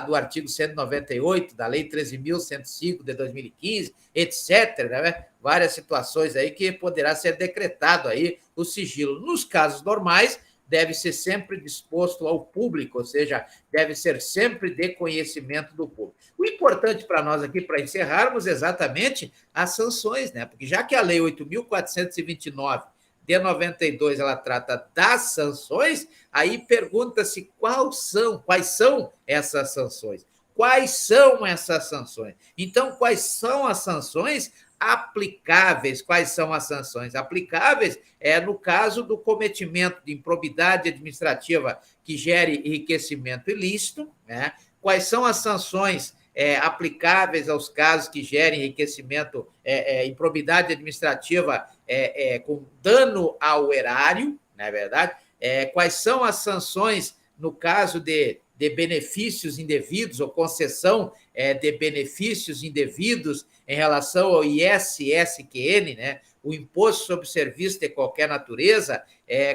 do artigo 198 da Lei 13.105 de 2015, etc., né? Várias situações aí que poderá ser decretado aí o sigilo. Nos casos normais, deve ser sempre disposto ao público, ou seja, deve ser sempre de conhecimento do público. O importante para nós aqui, para encerrarmos, exatamente as sanções, né? Porque já que a Lei 8.429 de 92 ela trata das sanções, aí pergunta-se quais são essas sanções. Quais são essas sanções? Então, quais são as sanções aplicáveis? Quais são as sanções aplicáveis? No caso do cometimento de improbidade administrativa que gere enriquecimento ilícito, né? Quais são as sanções aplicáveis aos casos que gerem enriquecimento, improbidade administrativa com dano ao erário, não é verdade? Quais são as sanções no caso de benefícios indevidos ou concessão de benefícios indevidos em relação ao ISSQN, né? O Imposto sobre Serviço de Qualquer Natureza,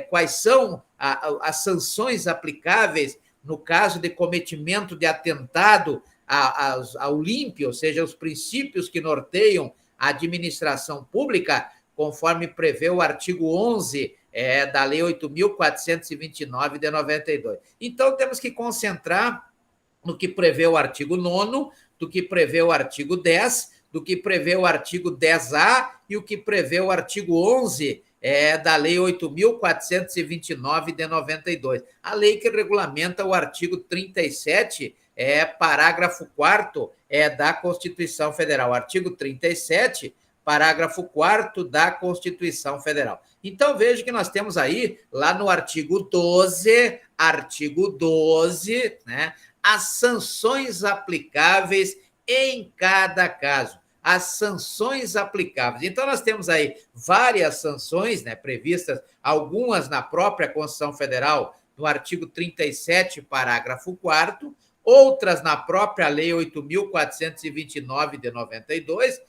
quais são as sanções aplicáveis no caso de cometimento de atentado ao LIMP, ou seja, os princípios que norteiam a administração pública, conforme prevê o artigo 11 da Lei 8.429 de 92. Então, temos que concentrar no que prevê o artigo 9º, do que prevê o artigo 10, do que prevê o artigo 10A e o que prevê o artigo 11 da Lei 8.429 de 92. A lei que regulamenta o artigo 37, parágrafo 4º da Constituição Federal. Artigo 37, parágrafo 4º da Constituição Federal. Então, veja que nós temos aí, lá no artigo 12, né, as sanções aplicáveis em cada caso. As sanções aplicáveis. Então, nós temos aí várias sanções, né, previstas, algumas na própria Constituição Federal, no artigo 37, parágrafo 4º, outras na própria Lei 8.429 de 92,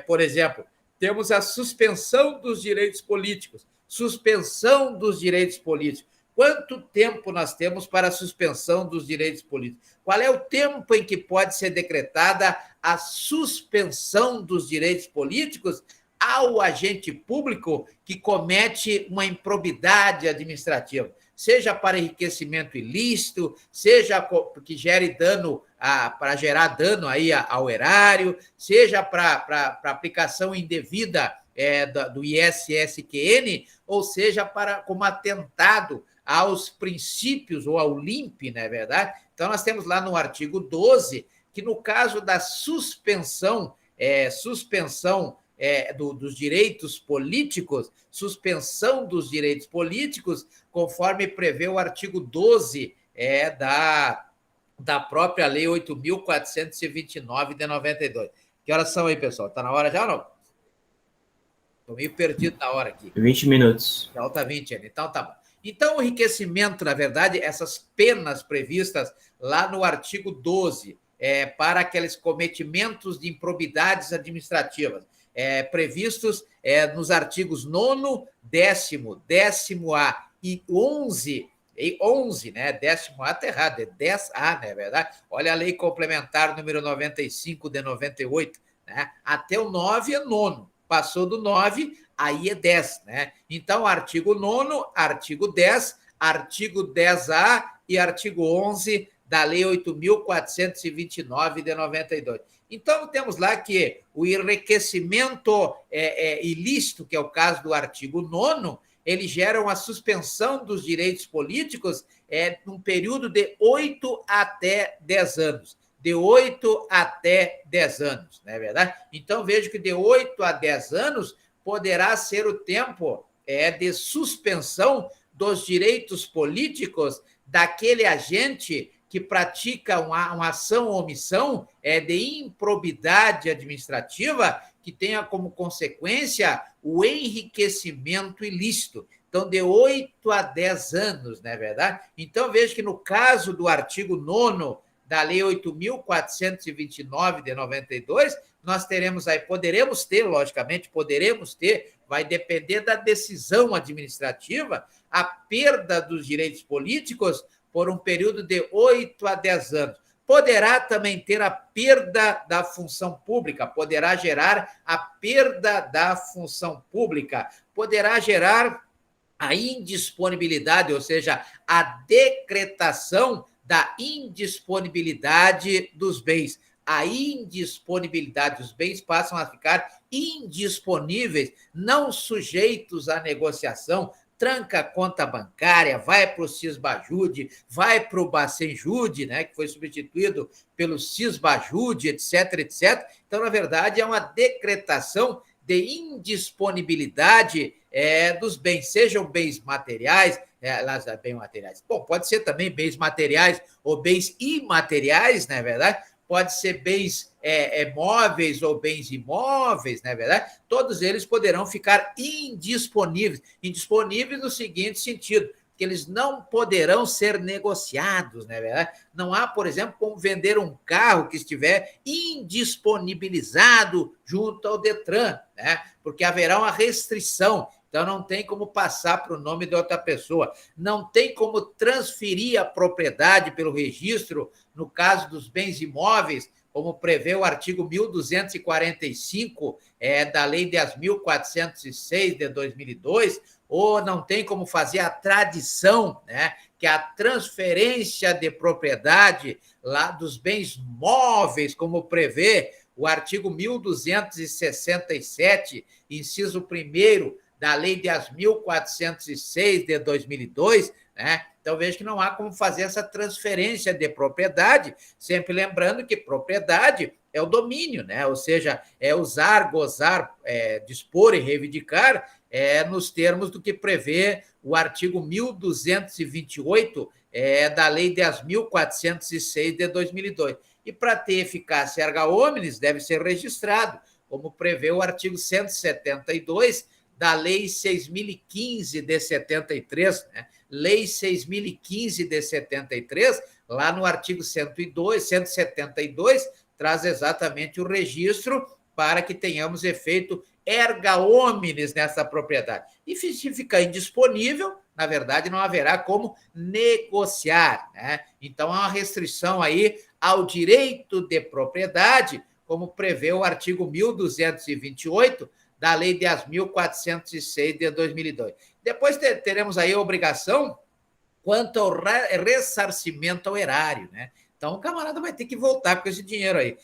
por exemplo, temos a suspensão dos direitos políticos. Suspensão dos direitos políticos. Quanto tempo nós temos para a suspensão dos direitos políticos? Qual é o tempo em que pode ser decretada a suspensão dos direitos políticos ao agente público que comete uma improbidade administrativa? Seja para enriquecimento ilícito, seja que gere dano, para gerar dano aí ao erário, seja para aplicação indevida do ISSQN, ou seja, como atentado aos princípios ou ao LIMP, não é verdade? Então, nós temos lá no artigo 12 que, no caso da suspensão dos direitos políticos, conforme prevê o artigo 12 da própria Lei 8.429 de 92. Que horas são aí, pessoal? Está na hora já ou não? Estou meio perdido na hora aqui. 20 minutos. Já está 20, então tá bom. Então, o enriquecimento, na verdade, essas penas previstas lá no artigo 12, para aqueles cometimentos de improbidades administrativas, previstos nos artigos 9º, 10º, 10A e 11, né? 10A está errado, é 10A, não é verdade? Olha a lei complementar número 95 de 98, né? Até o 9 é 9º. Passou do 9, aí é 10, né? Então, artigo 9º, artigo 10, artigo 10A e artigo 11 da Lei 8.429 de 92. Então, temos lá que o enriquecimento ilícito, que é o caso do artigo 9º, ele gera uma suspensão dos direitos políticos num período de 8 até 10 anos. De 8 até 10 anos, não é verdade? Então, vejo que de 8 a 10 anos poderá ser o tempo de suspensão dos direitos políticos daquele agente que pratica uma ação ou omissão de improbidade administrativa que tenha como consequência o enriquecimento ilícito. Então, de 8 a 10 anos, não é verdade? Então, vejo que no caso do artigo 9º da Lei 8.429 de 92, nós teremos aí, poderemos ter, vai depender da decisão administrativa, a perda dos direitos políticos por um período de 8 a 10 anos. poderá também ter a perda da função pública, poderá gerar a perda da função pública, poderá gerar a indisponibilidade, ou seja, a decretação da indisponibilidade dos bens. A indisponibilidade dos bens passam a ficar indisponíveis, não sujeitos à negociação, tranca a conta bancária, vai para o Cisbajude, vai para o Bacenjude, né, que foi substituído pelo Cisbajude, etc, etc. Então, na verdade, é uma decretação de indisponibilidade dos bens, sejam bens materiais, bens materiais. Bom, pode ser também bens materiais ou bens imateriais, não é verdade? Pode ser bens móveis ou bens imóveis, não é verdade? Todos eles poderão ficar indisponíveis. Indisponíveis no seguinte sentido, que eles não poderão ser negociados, não é verdade? Não há, por exemplo, como vender um carro que estiver indisponibilizado junto ao Detran, né? Porque haverá uma restrição. Então, não tem como passar para o nome de outra pessoa. Não tem como transferir a propriedade pelo registro, no caso dos bens imóveis, como prevê o artigo 1245 da Lei 10.406 de 2002, ou não tem como fazer a tradição, né, que é a transferência de propriedade lá dos bens móveis, como prevê o artigo 1267, inciso 1º, da Lei 10.406 de 2002, né? Então, vejo que não há como fazer essa transferência de propriedade, sempre lembrando que propriedade é o domínio, né? Ou seja, é usar, gozar, dispor e reivindicar nos termos do que prevê o artigo 1228 da Lei 10.406 de 2002. E para ter eficácia erga omnes, deve ser registrado, como prevê o artigo 172 da Lei 6.015 de 73, né? Lei 6.015 de 73, lá no artigo 172, traz exatamente o registro para que tenhamos efeito erga omnes nessa propriedade. E se ficar indisponível, na verdade, não haverá como negociar, né? Então, há uma restrição aí ao direito de propriedade, como prevê o artigo 1228, da Lei 10.406 de 2002. Depois teremos aí a obrigação quanto ao ressarcimento ao erário, né? Então, o camarada vai ter que voltar com esse dinheiro aí.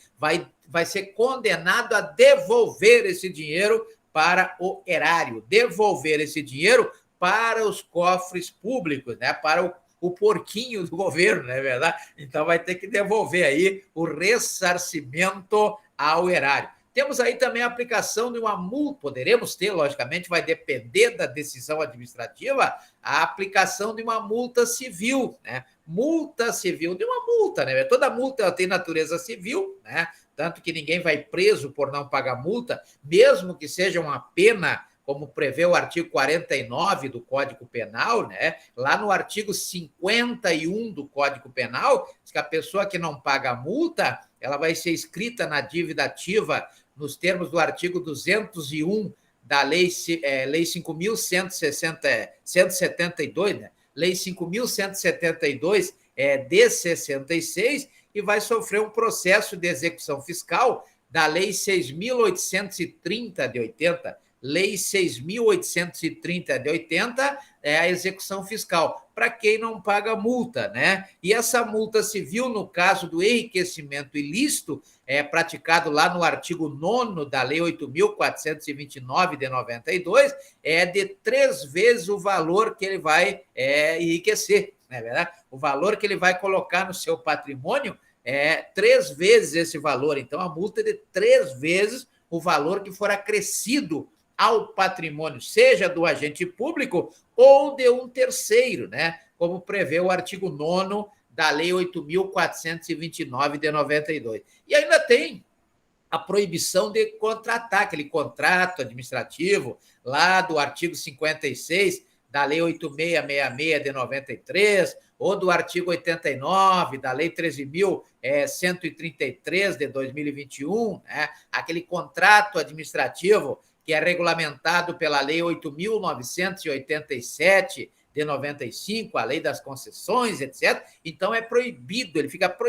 Vai ser condenado a devolver esse dinheiro para o erário, devolver esse dinheiro para os cofres públicos, né? Para o porquinho do governo, não é verdade? Então, vai ter que devolver aí o ressarcimento ao erário. Temos aí também a aplicação de uma multa, poderemos ter, logicamente, vai depender da decisão administrativa, a aplicação de uma multa civil, né? Multa civil, de uma multa, né? Toda multa tem natureza civil, né? Tanto que ninguém vai preso por não pagar multa, mesmo que seja uma pena, como prevê o artigo 49 do Código Penal, né? Lá no artigo 51 do Código Penal, diz que a pessoa que não paga multa, ela vai ser inscrita na dívida ativa nos termos do artigo 201 da Lei 5.172, né? Lei 5.172 de 66, e vai sofrer um processo de execução fiscal da Lei 6.830 de 80. Lei 6.830 de 80 é a execução fiscal, para quem não paga multa, né? E essa multa civil, no caso do enriquecimento ilícito, praticado lá no artigo 9º da Lei 8.429 de 92, é de 3 vezes o valor que ele vai enriquecer, não é verdade? O valor que ele vai colocar no seu patrimônio é 3 vezes esse valor. Então, a multa é de 3 vezes o valor que for acrescido ao patrimônio, seja do agente público ou de um terceiro, né? Como prevê o artigo 9º da Lei 8.429 de 92. E ainda tem a proibição de contratar, aquele contrato administrativo lá do artigo 56 da Lei 8.666 de 93, ou do artigo 89 da Lei 13.133 de 2021, né? Aquele contrato administrativo que é regulamentado pela Lei 8.987 de 95, a Lei das Concessões, etc. Então, é proibido, ele fica proibido